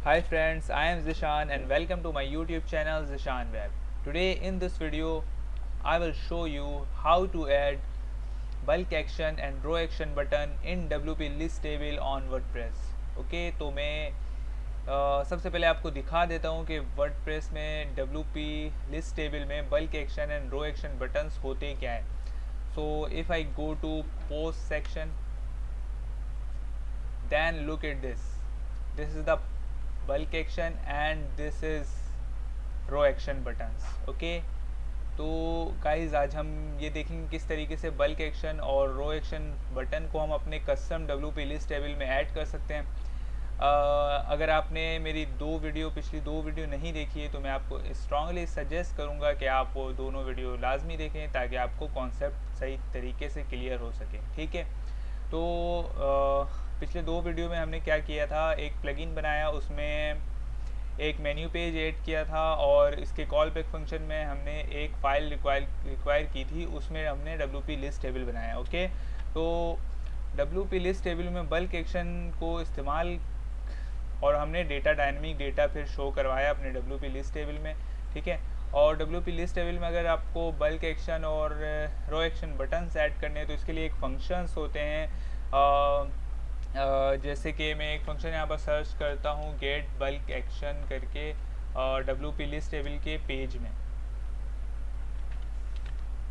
Hi friends, I am Zishan and welcome to my YouTube channel Zishan Web. Today in this video, I will show you how to add bulk action and row action button in WP list table on WordPress. Okay तो मैं सबसे पहले आपको दिखा देता हूँ कि WordPress में WP list table में bulk action and row action buttons होते क्या हैं. So if I go to post section, then look at this is the bulk action and this is row action buttons. Okay तो guys आज हम ये देखेंगे किस तरीके से बल्क एक्शन और रो एक्शन बटन को हम अपने कस्टम WP लिस्ट टेबल में ऐड कर सकते हैं. अगर आपने मेरी पिछली दो वीडियो नहीं देखी है तो मैं आपको स्ट्रांगली सजेस्ट करूंगा कि आप वो दोनों वीडियो लाजमी देखें ताकि आपको कॉन्सेप्ट सही तरीके से क्लियर हो सके. ठीक है तो पिछले दो वीडियो में हमने क्या किया था, एक प्लगइन बनाया, उसमें एक मेन्यू पेज ऐड किया था और इसके कॉल बैक फंक्शन में हमने एक फ़ाइल रिक्वायर की थी, उसमें हमने WP लिस्ट टेबल बनाया. ओके तो WP लिस्ट टेबल में बल्क एक्शन को इस्तेमाल और हमने डेटा डायनेमिक डेटा फिर शो करवाया अपने WP लिस्ट टेबल में. ठीक है और WP लिस्ट टेबल में अगर आपको बल्क एक्शन और रो एक्शन बटन्स ऐड करने हैं तो इसके लिए एक फंक्शंस होते हैं. जैसे कि मैं एक फंक्शन यहाँ पर सर्च करता हूँ गेट बल्क एक्शन करके WP लिस्ट टेबल के पेज में,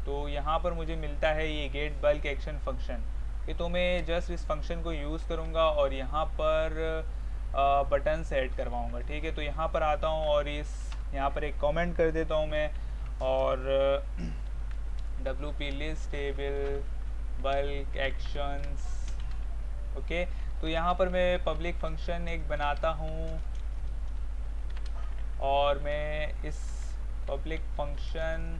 तो यहाँ पर मुझे मिलता है ये गेट बल्क एक्शन फंक्शन. कि तो मैं जस्ट इस फंक्शन को यूज़ करूँगा और यहाँ पर बटन्स ऐड करवाऊँगा. ठीक है तो यहाँ पर आता हूँ और यहाँ पर एक कमेंट कर देता हूँ मैं और WP list table bulk actions. Okay तो यहाँ पर मैं पब्लिक फंक्शन एक बनाता हूँ और मैं इस पब्लिक फंक्शन,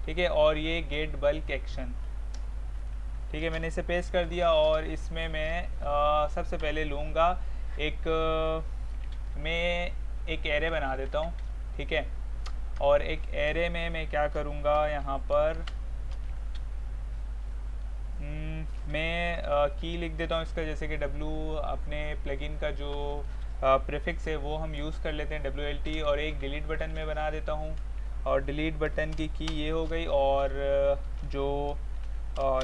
ठीक है, और ये गेट बल्क एक्शन, ठीक है, मैंने इसे पेस्ट कर दिया और इसमें मैं सबसे पहले लूँगा मैं एक एरे बना देता हूँ. ठीक है और एक एरे में मैं क्या करूँगा, यहाँ पर मैं की लिख देता हूँ इसका, जैसे कि अपने प्लगइन का जो प्रीफिक्स है वो हम यूज़ कर लेते हैं WLT, और एक डिलीट बटन में बना देता हूँ और डिलीट बटन की ये हो गई. और जो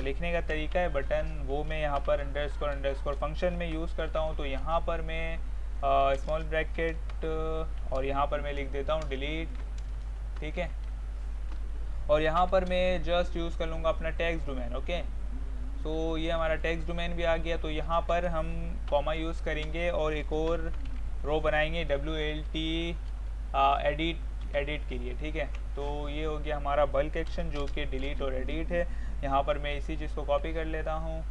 लिखने का तरीका है बटन वो मैं यहाँ पर अंडरस्कोर फंक्शन में यूज़ करता हूँ. तो यहाँ पर मैं स्मॉल ब्रैकेट और यहाँ पर मैं लिख देता हूँ डिलीट. ठीक है और यहाँ पर मैं जस्ट यूज़ कर लूँगा अपना टेक्स्ट डोमेन. ओके तो ये हमारा टेक्स्ट डोमेन भी आ गया. तो यहाँ पर हम कॉमा यूज़ करेंगे और एक और रो बनाएंगे WLT एडिट के लिए. ठीक है तो ये हो गया हमारा बल्क एक्शन जो कि डिलीट और एडिट है. यहाँ पर मैं इसी चीज़ को कॉपी कर लेता हूँ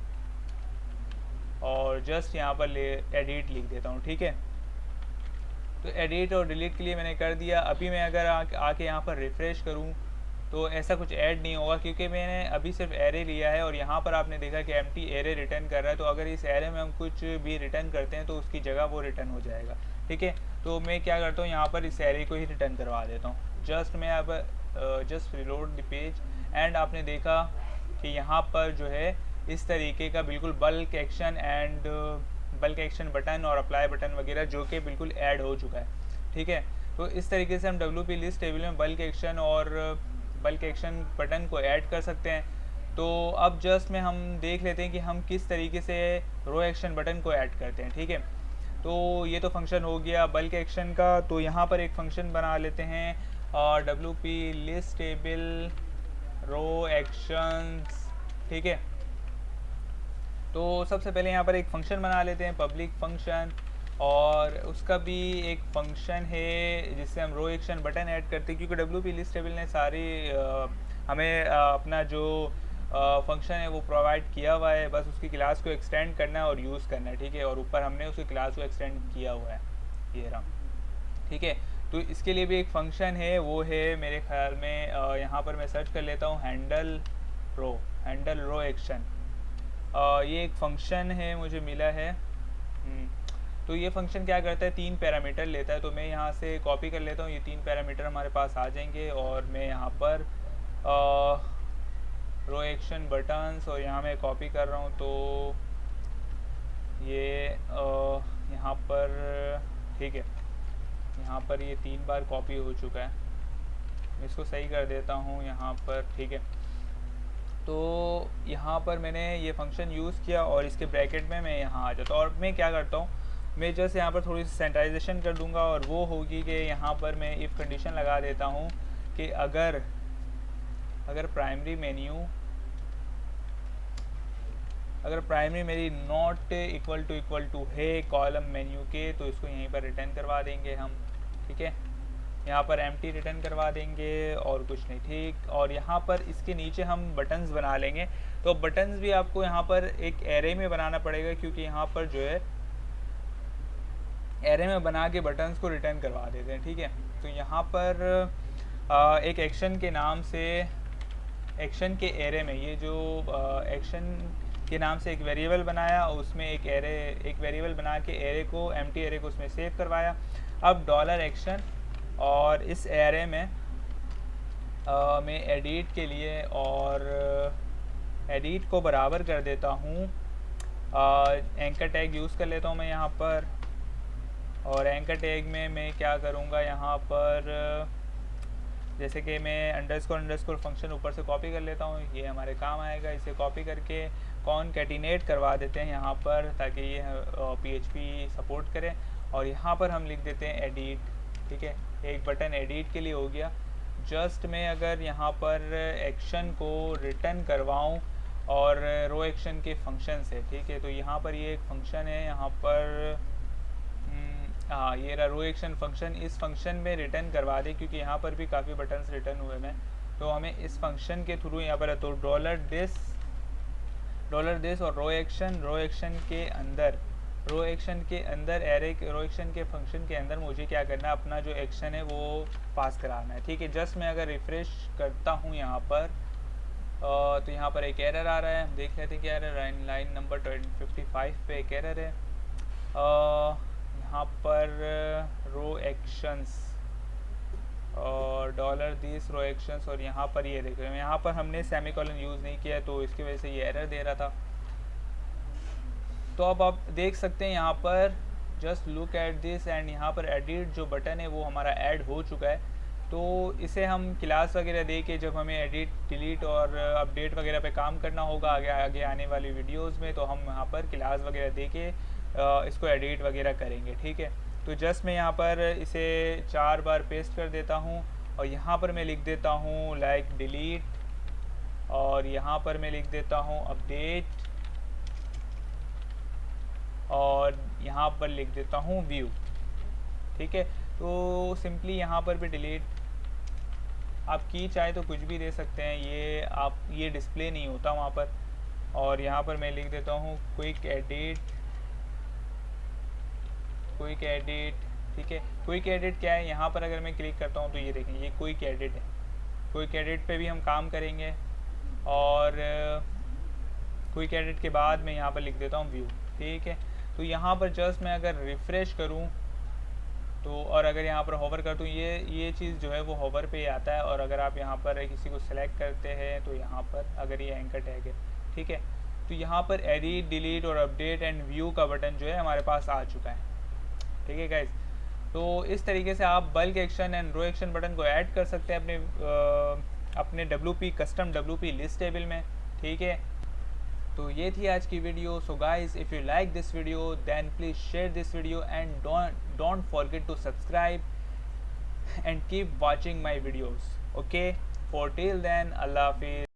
और जस्ट यहाँ पर एडिट लिख देता हूँ. ठीक है तो एडिट और डिलीट के लिए मैंने कर दिया. अभी मैं अगर आके यहाँ पर रिफ़्रेश करूँ तो ऐसा कुछ ऐड नहीं होगा क्योंकि मैंने अभी सिर्फ एरे लिया है और यहाँ पर आपने देखा कि एम्प्टी एरे रिटर्न कर रहा है. तो अगर इस एरे में हम कुछ भी रिटर्न करते हैं तो उसकी जगह वो रिटर्न हो जाएगा. ठीक है तो मैं क्या करता हूँ, यहाँ पर इस एरे को ही रिटर्न करवा देता हूँ. जस्ट मैं अब just reload the page and आपने देखा कि यहाँ पर जो है इस तरीके का बिल्कुल बल्क एक्शन बटन और अप्लाई बटन वगैरह जो कि बिल्कुल ऐड हो चुका है. ठीक है तो इस तरीके से हम WP लिस्ट टेबल में बल्क एक्शन बटन को ऐड कर सकते हैं. तो अब जस्ट में हम देख लेते हैं कि हम किस तरीके से रो एक्शन बटन को ऐड करते हैं. ठीक है तो ये तो फंक्शन हो गया बल्क एक्शन का. तो यहाँ पर एक फंक्शन बना लेते हैं WP list table row actions. ठीक है तो सबसे पहले यहाँ पर एक फ़ंक्शन बना लेते हैं पब्लिक फंक्शन और उसका भी एक फ़ंक्शन है जिससे हम रो एक्शन बटन ऐड करते हैं क्योंकि WP लिस्ट टेबल ने सारी हमें अपना जो फंक्शन है वो प्रोवाइड किया हुआ है, बस उसकी क्लास को एक्सटेंड करना है और यूज़ करना है. ठीक है और ऊपर हमने उसकी क्लास को एक्सटेंड किया हुआ है ये रहा. ठीक है तो इसके लिए भी एक फ़ंक्शन है, वो है मेरे ख्याल में यहाँ पर मैं सर्च कर लेता हूँ हैंडल रो एक्शन. ये एक फ़ंक्शन है मुझे मिला है. तो ये फंक्शन क्या करता है, 3 पैरामीटर लेता है. तो मैं यहाँ से कॉपी कर लेता हूँ, ये 3 पैरामीटर हमारे पास आ जाएंगे और मैं यहाँ पर रो एक्शन बटन्स और यहाँ मैं कॉपी कर रहा हूँ तो ये यहाँ पर ठीक है, यहाँ पर ये 3 बार कॉपी हो चुका है, इसको सही कर देता हूँ यहाँ पर। ठीक है, तो यहाँ पर मैंने ये फंक्शन यूज़ किया और इसके ब्रैकेट में मैं यहाँ आ जाता हूँ और मैं क्या करता हूँ, मैं जस्ट यहाँ पर थोड़ी सी सैनिटाइजेशन कर दूंगा और वो होगी कि यहाँ पर मैं इफ़ कंडीशन लगा देता हूँ कि अगर प्राइमरी मेन्यू, अगर प्राइमरी मेरी नॉट इक्वल टू है कॉलम मेन्यू के, तो इसको यहीं पर रिटर्न करवा देंगे हम। ठीक है, यहाँ पर एम्प्टी रिटर्न करवा देंगे और कुछ नहीं। ठीक, और यहाँ पर इसके नीचे हम बटन्स बना लेंगे। तो बटन्स भी आपको यहाँ पर एक एरे में बनाना पड़ेगा, क्योंकि यहाँ पर जो है एरे में बना के बटन्स को रिटर्न करवा देते हैं। ठीक है, तो यहाँ पर एक एक्शन के नाम से, एक्शन के एरे में, ये जो एक्शन के नाम से एक वेरिएबल बनाया, उसमें एक वेरिएबल बना के एरे को, एम्प्टी एरे को उसमें सेव करवाया। अब डॉलर एक्शन, और इस एरे में मैं एडिट के लिए और एडिट को बराबर कर देता हूँ, एंकर टैग यूज़ कर लेता हूँ मैं यहाँ पर। और एंकर टैग में मैं क्या करूँगा, यहाँ पर जैसे कि मैं अंडरस्कोर फंक्शन ऊपर से कॉपी कर लेता हूँ, ये हमारे काम आएगा। इसे कॉपी करके कॉनकैटिनेट करवा देते हैं यहाँ पर, ताकि ये PHP सपोर्ट करें। और यहाँ पर हम लिख देते हैं एडिट। ठीक है, एक बटन एडिट के लिए हो गया। जस्ट मैं अगर यहाँ पर एक्शन को रिटर्न करवाऊँ और रो एक्शन के फंक्शन से, ठीक है, तो यहाँ पर ये एक फंक्शन है, यहाँ पर हाँ, ये रहा रो एक्शन फंक्शन। इस फंक्शन में रिटर्न करवा दे, क्योंकि यहाँ पर भी काफ़ी बटन्स रिटर्न हुए हैं, तो हमें इस फंक्शन के थ्रू यहाँ पर है तो डॉलर दिस और रो एक्शन के अंदर एरे, रो एक्शन के फंक्शन के अंदर मुझे क्या करना है, अपना जो एक्शन है वो पास कराना है। ठीक है, जस्ट मैं अगर रिफ्रेश करता हूँ यहाँ पर तो यहाँ पर एक एरर आ रहा है, देख लेते हैं क्या एरर। लाइन नंबर 55 पे एक एरर है। यहाँ पर रो एक्शंस और डॉलर दिस रो एक्शंस, और यहाँ पर ये देख रहे हैं, यहाँ पर हमने सेमीकोलन यूज़ नहीं किया, तो इसकी वजह से ये एरर दे रहा था। तो अब आप देख सकते हैं यहाँ पर, just look at this, and यहाँ पर एडिट जो बटन है वो हमारा ऐड हो चुका है। तो इसे हम क्लास वगैरह दे के, जब हमें एडिट, डिलीट और अपडेट वगैरह पे काम करना होगा आगे आने वाली वीडियोस में, तो हम यहाँ पर क्लास वगैरह दे के इसको एडिट वगैरह करेंगे। ठीक है, तो जस्ट मैं यहाँ पर इसे 4 बार पेस्ट कर देता हूँ और यहाँ पर मैं लिख देता हूँ लाइक डिलीट, और यहाँ पर मैं लिख देता हूँ अपडेट, और यहाँ पर लिख देता हूँ व्यू। ठीक है, तो सिंपली यहाँ पर भी डिलीट, आप की चाहे तो कुछ भी दे सकते हैं, ये डिस्प्ले नहीं होता वहाँ पर। और यहाँ पर मैं लिख देता हूँ क्विक एडिट। ठीक है, क्विक एडिट क्या है, यहाँ पर अगर मैं क्लिक करता हूँ तो ये देखें, ये क्विक एडिट है। क्विक एडिट पे भी हम काम करेंगे, और क्विक एडिट के बाद मैं यहाँ पर लिख देता हूँ व्यू। ठीक है, तो यहाँ पर जस्ट मैं अगर रिफ़्रेश करूँ तो, और अगर यहाँ पर होवर कर दूँ, ये चीज़ जो है वो होवर पे ही आता है। और अगर आप यहाँ पर किसी को सेलेक्ट करते हैं तो यहाँ पर अगर ये एंकर टैग है, ठीक है, तो यहाँ पर एडिट, डिलीट और अपडेट एंड व्यू का बटन जो है हमारे पास आ चुका है। ठीक है गाइज, तो इस तरीके से आप bulk action and row action button को ऐड कर सकते हैं अपने WP custom WP list table में। ठीक है, तो ये थी आज की video. So guys, if you like this video then please share this video and don't forget to subscribe and keep watching my videos. Okay, for till then, अल्लाह हाफिज़।